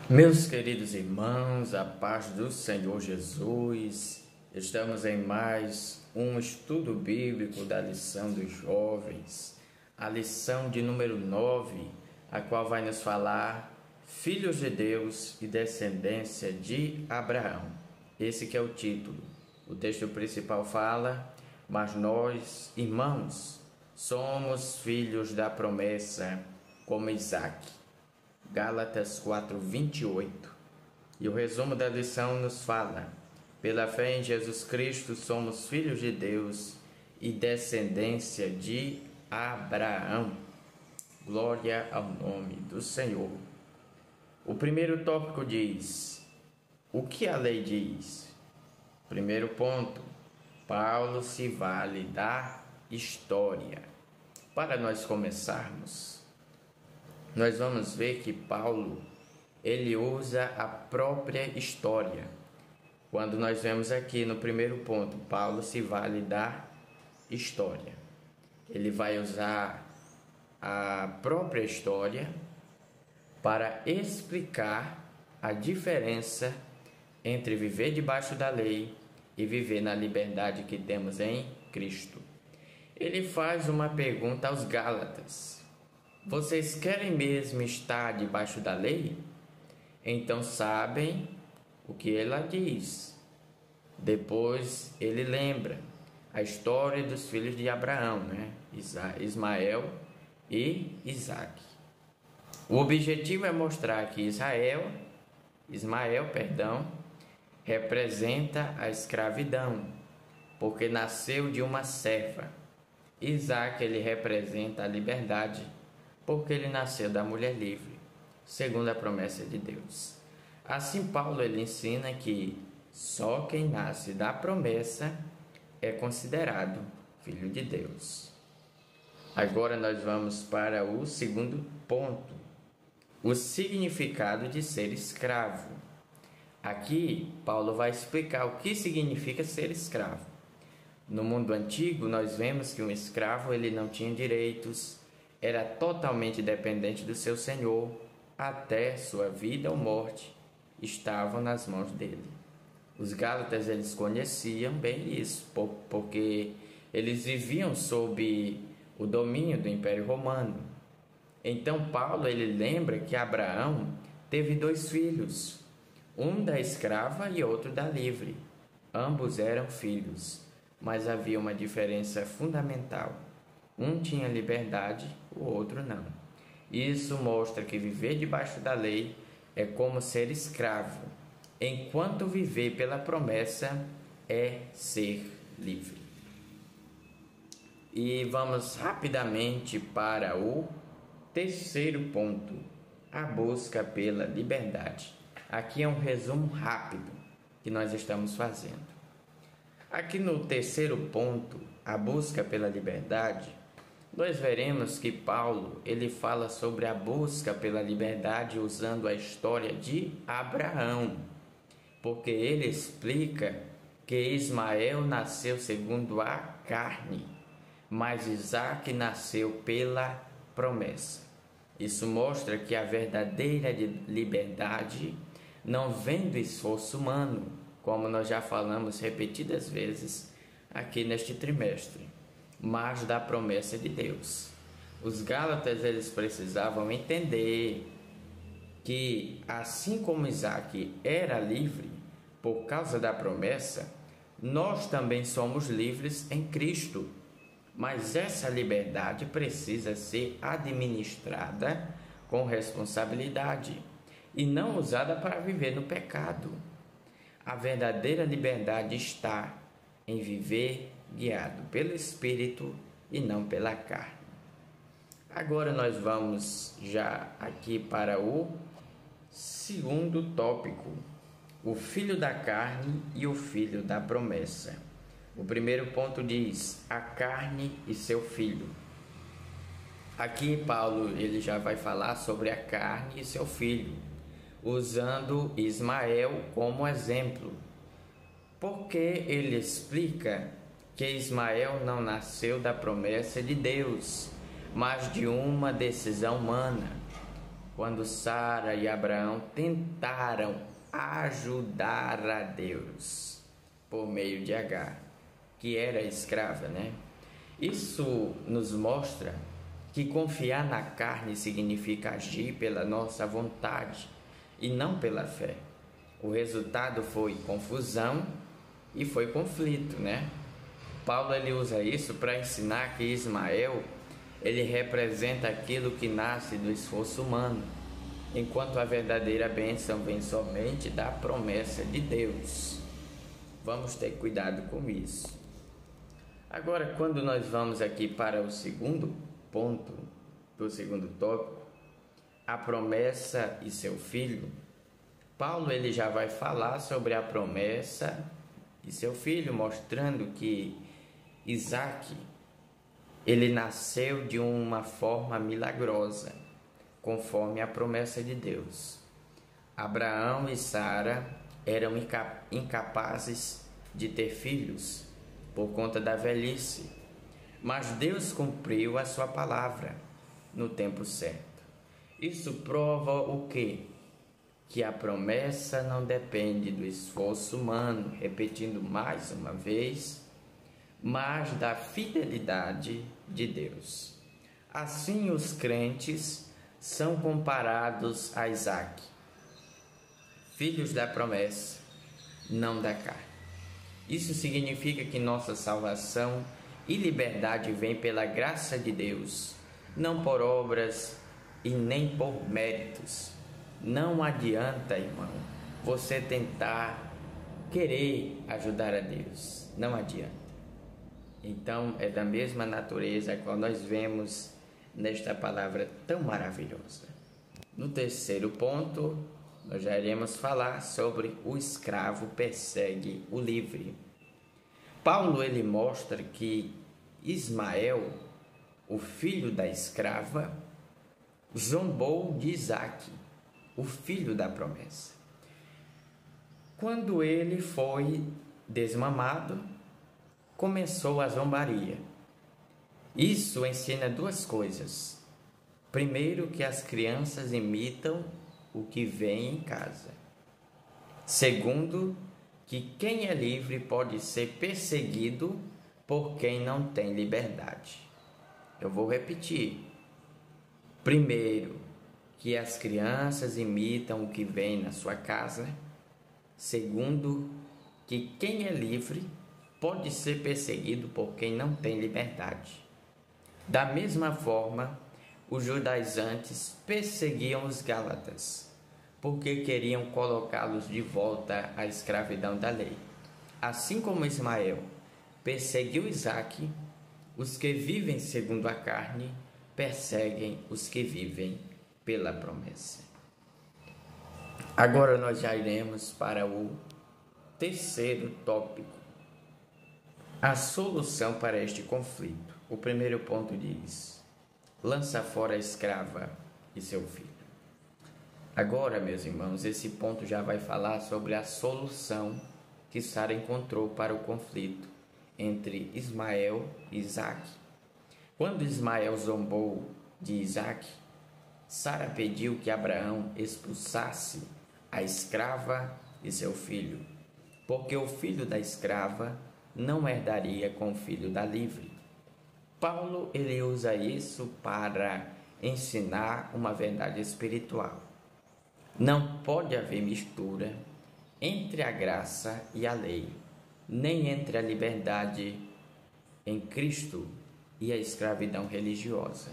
Meus queridos irmãos, a paz do Senhor Jesus, estamos em mais um estudo bíblico da lição dos jovens, a lição de número 9, a qual vai nos falar Filhos de Deus e descendência de Abraão. Esse que é o título. O texto principal fala: mas nós, irmãos, somos filhos da promessa como Isaque. Gálatas 4:28. E o resumo da lição nos fala: pela fé em Jesus Cristo somos filhos de Deus e descendência de Abraão. Glória ao nome do Senhor. O primeiro tópico diz: o que a lei diz? Primeiro ponto: Paulo se vale da história. Para nós começarmos, nós vamos ver que Paulo, ele usa a própria história. Quando nós vemos aqui no primeiro ponto, Paulo se vale da história. Ele vai usar a própria história para explicar a diferença entre viver debaixo da lei e viver na liberdade que temos em Cristo. Ele faz uma pergunta aos Gálatas: vocês querem mesmo estar debaixo da lei? Então sabem o que ela diz. Depois ele lembra a história dos filhos de Abraão, Ismael e Isaque. O objetivo é mostrar que Ismael, representa a escravidão, porque nasceu de uma serva. Isaque, ele representa a liberdade, porque ele nasceu da mulher livre, segundo a promessa de Deus. Assim, Paulo ele ensina que só quem nasce da promessa é considerado filho de Deus. Agora nós vamos para o segundo ponto: o significado de ser escravo. Aqui, Paulo vai explicar o que significa ser escravo. No mundo antigo, nós vemos que um escravo ele não tinha direitos, era totalmente dependente do seu senhor, até sua vida ou morte estavam nas mãos dele. Os Gálatas eles conheciam bem isso, porque eles viviam sob o domínio do Império Romano. Então Paulo ele lembra que Abraão teve 2 filhos, um da escrava e outro da livre. Ambos eram filhos, mas havia uma diferença fundamental. Um tinha liberdade, o outro não. Isso mostra que viver debaixo da lei é como ser escravo, enquanto viver pela promessa é ser livre. E vamos rapidamente para o terceiro ponto: a busca pela liberdade. Aqui é um resumo rápido que nós estamos fazendo. Aqui no terceiro ponto, a busca pela liberdade, nós veremos que Paulo ele fala sobre a busca pela liberdade usando a história de Abraão, porque ele explica que Ismael nasceu segundo a carne, mas Isaque nasceu pela promessa. Isso mostra que a verdadeira liberdade não vem do esforço humano, como nós já falamos repetidas vezes aqui neste trimestre, mas da promessa de Deus. Os Gálatas eles precisavam entender que, assim como Isaque era livre por causa da promessa, nós também somos livres em Cristo. Mas essa liberdade precisa ser administrada com responsabilidade e não usada para viver no pecado. A verdadeira liberdade está em viver guiado pelo Espírito e não pela carne. Agora nós vamos já aqui para o segundo tópico: o filho da carne e o filho da promessa. O primeiro ponto diz: a carne e seu filho. Aqui Paulo ele já vai falar sobre a carne e seu filho, usando Ismael como exemplo, porque ele explica que Ismael não nasceu da promessa de Deus, mas de uma decisão humana. quando Sara e Abraão tentaram ajudar a Deus por meio de Agar, que era escrava, né? Isso nos mostra que confiar na carne significa agir pela nossa vontade e não pela fé. O resultado foi confusão e foi conflito, né? Paulo ele usa isso para ensinar que Ismael ele representa aquilo que nasce do esforço humano, enquanto a verdadeira bênção vem somente da promessa de Deus. Vamos ter cuidado com isso. Agora, quando nós vamos aqui para o segundo ponto do segundo tópico, a promessa e seu filho, Paulo ele já vai falar sobre a promessa e seu filho, mostrando que Isaque ele nasceu de uma forma milagrosa, conforme a promessa de Deus. Abraão e Sara eram incapazes de ter filhos por conta da velhice, mas Deus cumpriu a sua palavra no tempo certo. Isso prova o quê? Que a promessa não depende do esforço humano, repetindo mais uma vez, mas da fidelidade de Deus. Assim, os crentes são comparados a Isaque, filhos da promessa, não da carne. Isso significa que nossa salvação e liberdade vem pela graça de Deus, não por obras e nem por méritos. Não adianta, irmão, você tentar querer ajudar a Deus. Não adianta. Então, é da mesma natureza quando nós vemos nesta palavra tão maravilhosa. No terceiro ponto, nós já iremos falar sobre o escravo persegue o livre. Paulo ele mostra que Ismael, o filho da escrava, zombou de Isaque, o filho da promessa. Quando ele foi desmamado, começou a zombaria. Isso ensina duas coisas. Primeiro, que as crianças imitam o que vem em casa. Segundo, que quem é livre pode ser perseguido por quem não tem liberdade. Eu vou repetir. Primeiro, que as crianças imitam o que vem na sua casa. Segundo, que quem é livre pode ser perseguido por quem não tem liberdade. Da mesma forma, os judaizantes perseguiam os gálatas, porque queriam colocá-los de volta à escravidão da lei. Assim como Ismael perseguiu Isaque, os que vivem segundo a carne perseguem os que vivem pela promessa. Agora nós já iremos para o terceiro tópico, a solução para este conflito. O primeiro ponto diz: lança fora a escrava e seu filho. Agora, meus irmãos, esse ponto já vai falar sobre a solução que Sara encontrou para o conflito entre Ismael e Isaque. Quando Ismael zombou de Isaque, Sara pediu que Abraão expulsasse a escrava e seu filho, porque o filho da escrava não herdaria com o filho da livre. Paulo ele usa isso para ensinar uma verdade espiritual. Não pode haver mistura entre a graça e a lei, nem entre a liberdade em Cristo e a escravidão religiosa.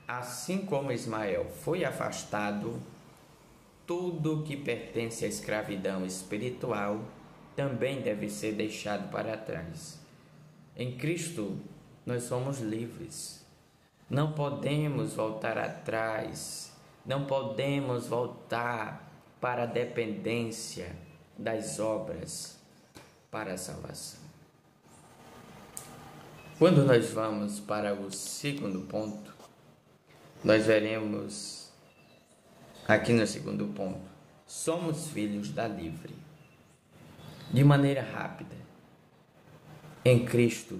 Assim como Ismael foi afastado, tudo que pertence à escravidão espiritual também deve ser deixado para trás. Em Cristo, nós somos livres. Não podemos voltar atrás, não podemos voltar para a dependência das obras para a salvação. Quando nós vamos para o segundo ponto, nós veremos aqui no segundo ponto, somos filhos da livre. De maneira rápida, em Cristo,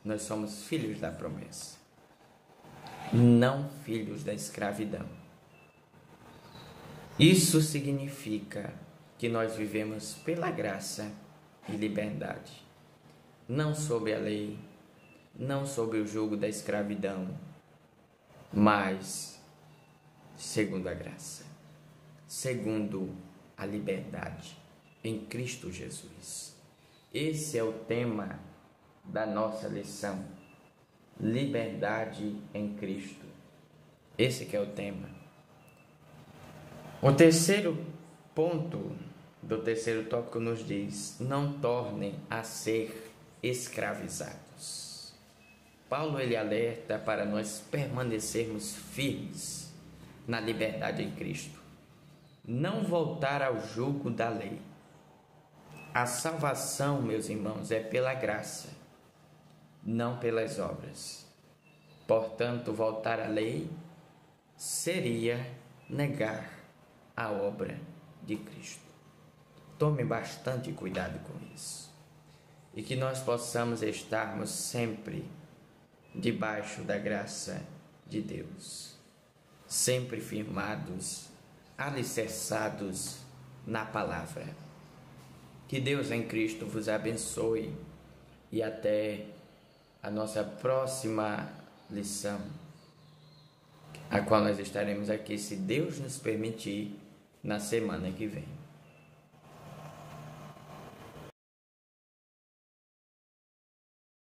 nós somos filhos da promessa, não filhos da escravidão. Isso significa que nós vivemos pela graça e liberdade, não sob a lei, não sob o jugo da escravidão, mas segundo a graça, segundo a liberdade em Cristo Jesus. Esse é o tema da nossa lição, liberdade em Cristo. Esse que é o tema. O terceiro ponto do terceiro tópico nos diz: não tornem a ser escravizados. Paulo ele alerta para nós permanecermos firmes na liberdade em Cristo, não voltar ao jugo da lei. A salvação, meus irmãos, é pela graça, não pelas obras. Portanto, voltar à lei seria negar a obra de Cristo. Tome bastante cuidado com isso. E que nós possamos estarmos sempre debaixo da graça de Deus, sempre firmados, alicerçados na palavra. Que Deus em Cristo vos abençoe e até a nossa próxima lição, a qual nós estaremos aqui, se Deus nos permitir, na semana que vem.